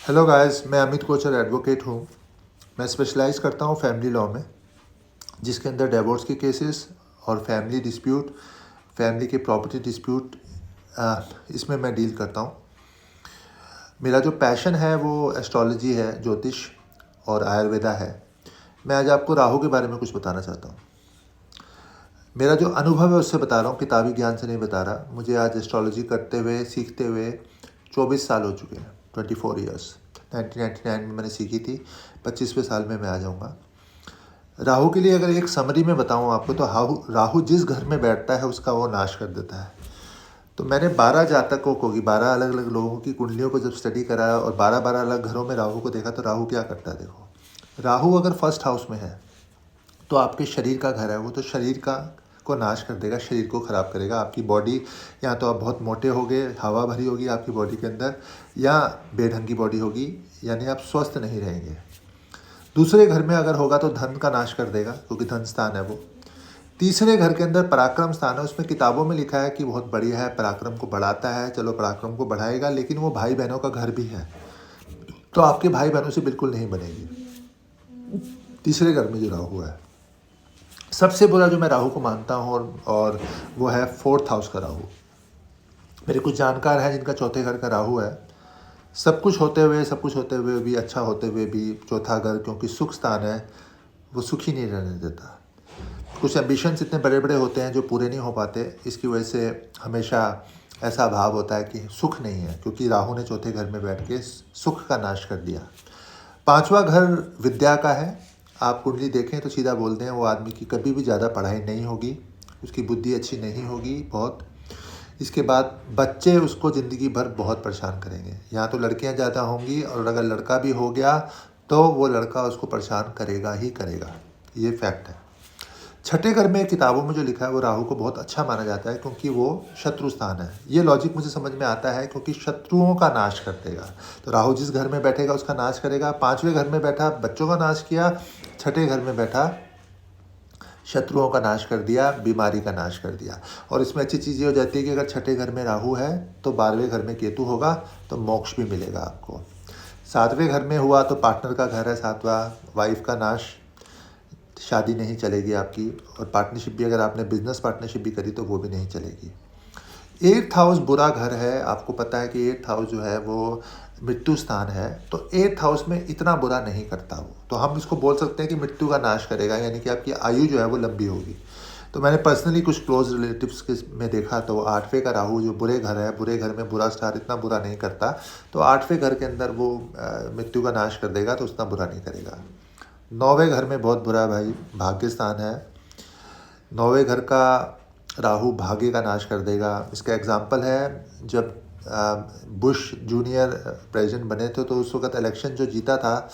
Hello guys, मैं Amit Kochhar advocate हूँ। मैं स्पेशलाइज़ करता हूँ फैमिली लॉ में, जिसके अंदर डिवोर्स के केसेस और फैमिली डिस्प्यूट, फैमिली के प्रॉपर्टी डिस्प्यूट, इसमें मैं डील करता हूँ। मेरा जो पैशन है वो एस्ट्रोलॉजी है, ज्योतिष और आयुर्वेदा है। मैं आज आपको राहु के बारे में कुछ बताना चाहता हूँ। मेरा जो अनुभव है उससे बता रहा हूँ, किताबी ज्ञान से नहीं बता रहा। मुझे आज एस्ट्रोलॉजी करते हुए, सीखते हुए 24 साल हो चुके हैं, 24 ईयर्स। 1999 में मैंने सीखी थी, 25वें साल में मैं आ जाऊँगा। राहु के लिए अगर एक समरी में बताऊँ आपको, तो राहु जिस घर में बैठता है उसका वो नाश कर देता है। तो मैंने 12 जातकों को, 12 अलग अलग लोगों की कुंडलियों को जब स्टडी करा और 12 अलग घरों में राहु को देखा, तो राहु क्या करता है देखो। राहु अगर फर्स्ट हाउस में है तो आपके शरीर का घर है, वो तो शरीर का को नाश कर देगा, शरीर को ख़राब करेगा। आपकी बॉडी, या तो आप बहुत मोटे होगे, हवा भरी होगी आपकी बॉडी के अंदर, या बेढंगी बॉडी होगी, यानी आप स्वस्थ नहीं रहेंगे। दूसरे घर में अगर होगा तो धन का नाश कर देगा, क्योंकि धन स्थान है वो। तीसरे घर के अंदर पराक्रम स्थान है, उसमें किताबों में लिखा है कि बहुत बढ़िया है, पराक्रम को बढ़ाता है। चलो, पराक्रम को बढ़ाएगा, लेकिन वो भाई बहनों का घर भी है, तो आपके भाई बहनों से बिल्कुल नहीं बनेगी। तीसरे घर में जो राहु है, सबसे बुरा जो मैं राहु को मानता हूँ और वो है फोर्थ हाउस का राहु। मेरे कुछ जानकार हैं जिनका चौथे घर का राहु है। सब कुछ होते हुए भी, अच्छा होते हुए भी, चौथा घर क्योंकि सुख स्थान है, वो सुखी नहीं रहने देता। कुछ एम्बिशंस इतने बड़े बड़े होते हैं जो पूरे नहीं हो पाते। इसकी वजह से हमेशा ऐसा भाव होता है कि सुख नहीं है, क्योंकि राहु ने चौथे घर में बैठ के सुख का नाश कर दिया। पांचवा घर विद्या का है। आप कुंडली देखें तो सीधा बोलते हैं वो आदमी की कभी भी ज़्यादा पढ़ाई नहीं होगी, उसकी बुद्धि अच्छी नहीं होगी बहुत। इसके बाद बच्चे उसको ज़िंदगी भर बहुत परेशान करेंगे। यहाँ तो लड़कियाँ ज़्यादा होंगी, और अगर लड़का भी हो गया तो वो लड़का उसको परेशान करेगा ही करेगा, ये फैक्ट है। छठे घर में किताबों में जो लिखा है वो राहु को बहुत अच्छा माना जाता है, क्योंकि वो शत्रु स्थान है। ये लॉजिक मुझे समझ में आता है, क्योंकि शत्रुओं का नाश कर देगा। तो राहु जिस घर में बैठेगा उसका नाश करेगा। पांचवें घर में बैठा, बच्चों का नाश किया। छठे घर में बैठा, शत्रुओं का नाश कर दिया, बीमारी का नाश कर दिया। और इसमें अच्छी चीज़ ये हो जाती है कि अगर छठे घर में राहु है तो 12वें घर में केतु होगा, तो मोक्ष भी मिलेगा आपको। सातवें घर में हुआ तो पार्टनर का घर है, सातवां, वाइफ का नाश, शादी नहीं चलेगी आपकी। और पार्टनरशिप भी, अगर आपने बिजनेस पार्टनरशिप भी करी तो वो भी नहीं चलेगी। एट्थ हाउस बुरा घर है। आपको पता है कि एट्थ हाउस जो है वो मृत्यु स्थान है, तो एट्थ हाउस में इतना बुरा नहीं करता वो। तो हम इसको बोल सकते हैं कि मृत्यु का नाश करेगा, यानी कि आपकी आयु जो है वो लंबी होगी। तो मैंने पर्सनली कुछ क्लोज रिलेटिव्स के में देखा, तो आठवें का राहु जो बुरे घर है, बुरे घर में बुरा स्टार इतना बुरा नहीं करता, तो आठवें घर के अंदर वो मृत्यु का नाश कर देगा, तो उतना बुरा नहीं करेगा। नौवें घर में बहुत बुरा भाई, भाग्य स्थान है। नौवें घर का राहु भाग्य का नाश कर देगा। इसका एग्जाम्पल है, जब बुश जूनियर प्रेसिडेंट बने थे, तो उस वक्त इलेक्शन जो जीता था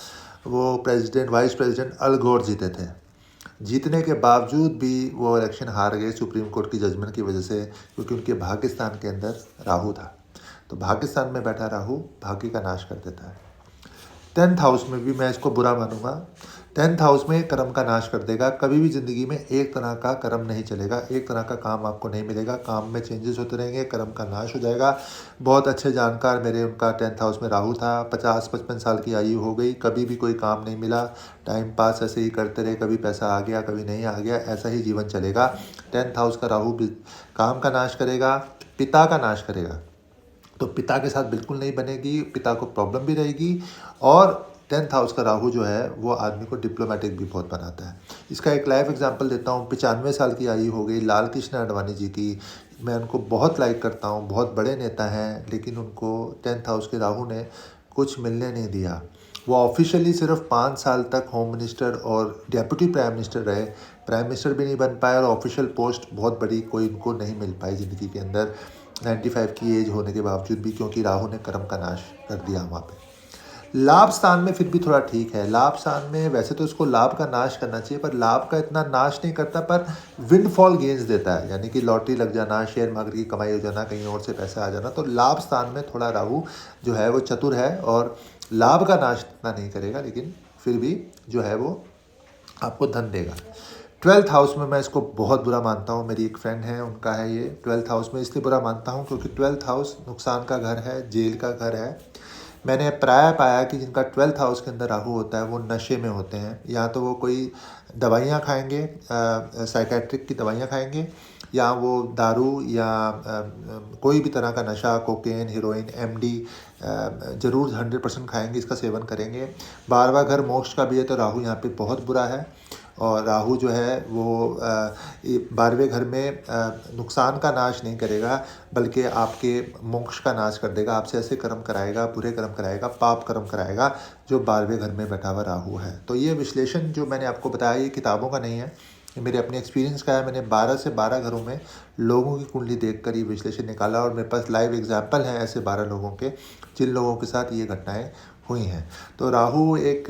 वो प्रेसिडेंट, वाइस प्रेसिडेंट अल गोर जीते थे। जीतने के बावजूद भी वो इलेक्शन हार गए सुप्रीम कोर्ट की जजमेंट की वजह से, क्योंकि उनके भाग्य स्थान के अंदर राहु था। तो भाग्य स्थान में बैठा राहु भाग्य का नाश कर देता है। 10th हाउस में भी मैं इसको बुरा मानूंगा। 10th हाउस में कर्म का नाश कर देगा। कभी भी ज़िंदगी में एक तरह का कर्म नहीं चलेगा, एक तरह का काम आपको नहीं मिलेगा। काम में चेंजेस होते रहेंगे, कर्म का नाश हो जाएगा। बहुत अच्छे जानकार मेरे, उनका 10th हाउस में राहु था। 50-55 साल की आयु हो गई, कभी भी कोई काम नहीं मिला। टाइम पास ऐसे ही करते रहे, कभी पैसा आ गया, कभी नहीं आ गया, ऐसा ही जीवन चलेगा। 10th हाउस का राहु काम का नाश करेगा, पिता का नाश करेगा। तो पिता के साथ बिल्कुल नहीं बनेगी, पिता को प्रॉब्लम भी रहेगी। और 10th हाउस का राहु जो है वो आदमी को डिप्लोमेटिक भी बहुत बनाता है। इसका एक लाइव एग्जांपल देता हूँ। 95 साल की आयु हो गई लाल कृष्ण आडवाणी जी की। मैं उनको बहुत लाइक करता हूँ, बहुत बड़े नेता हैं, लेकिन उनको 10th हाउस के राहु ने कुछ मिलने नहीं दिया। वो ऑफिशियली सिर्फ 5 साल तक होम मिनिस्टर और डेप्यूटी प्राइम मिनिस्टर रहे। प्राइम मिनिस्टर भी नहीं बन पाए, और ऑफिशियल पोस्ट बहुत बड़ी कोई उनको नहीं मिल पाई ज़िंदगी के अंदर, 95 की एज होने के बावजूद भी, क्योंकि राहु ने कर्म का नाश कर दिया वहाँ पे। लाभ स्थान में फिर भी थोड़ा ठीक है। लाभ स्थान में वैसे तो इसको लाभ का नाश करना चाहिए, पर लाभ का इतना नाश नहीं करता, पर विंडफॉल गेन्स देता है, यानी कि लॉटरी लग जाना, शेयर मार्केट की कमाई हो जाना, कहीं और से पैसा आ जाना। तो लाभ स्थान में थोड़ा राहु जो है वो चतुर है, और लाभ का नाश इतना नहीं करेगा, लेकिन फिर भी जो है वो आपको धन देगा। 12th हाउस में मैं इसको बहुत बुरा मानता हूँ। मेरी एक फ्रेंड है, उनका है ये 12th हाउस में। इसलिए बुरा मानता हूँ क्योंकि 12th हाउस नुकसान का घर है, जेल का घर है। मैंने प्राय पाया कि जिनका 12th हाउस के अंदर राहु होता है वो नशे में होते हैं, या तो वो कोई दवाइयाँ खाएंगे, साइकेट्रिक की दवाइयाँ खाएंगे, या वो दारू या कोई भी तरह का नशा, कोकेन, हीरोइन, एमडी ज़रूर 100% खाएंगे, इसका सेवन करेंगे। 12वां घर मोक्ष का भी है, तो राहु यहाँ पे बहुत बुरा है। और राहु जो है वो 12वें घर में नुकसान का नाश नहीं करेगा, बल्कि आपके मोक्ष का नाश कर देगा, आपसे ऐसे कर्म कराएगा, बुरे कर्म कराएगा, पाप कर्म कराएगा, जो 12वें घर में बैठा हुआ राहु है। तो ये विश्लेषण जो मैंने आपको बताया ये किताबों का नहीं है, ये मेरे अपने एक्सपीरियंस का है। मैंने 12 से 12 घरों में लोगों की कुंडली देखकर ये विश्लेषण निकाला, और मेरे पास लाइव एग्जाम्पल हैं ऐसे 12 लोगों के, जिन लोगों के साथ ये घटनाएं हुई हैं। तो राहु एक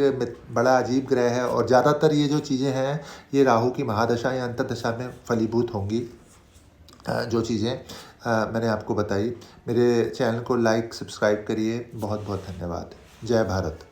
बड़ा अजीब ग्रह है, और ज़्यादातर ये जो चीज़ें हैं ये राहु की महादशा या अंतर्दशा में फलीभूत होंगी। जो चीज़ें मैंने आपको बताई। मेरे चैनल को लाइक सब्सक्राइब करिए। बहुत बहुत धन्यवाद। जय भारत।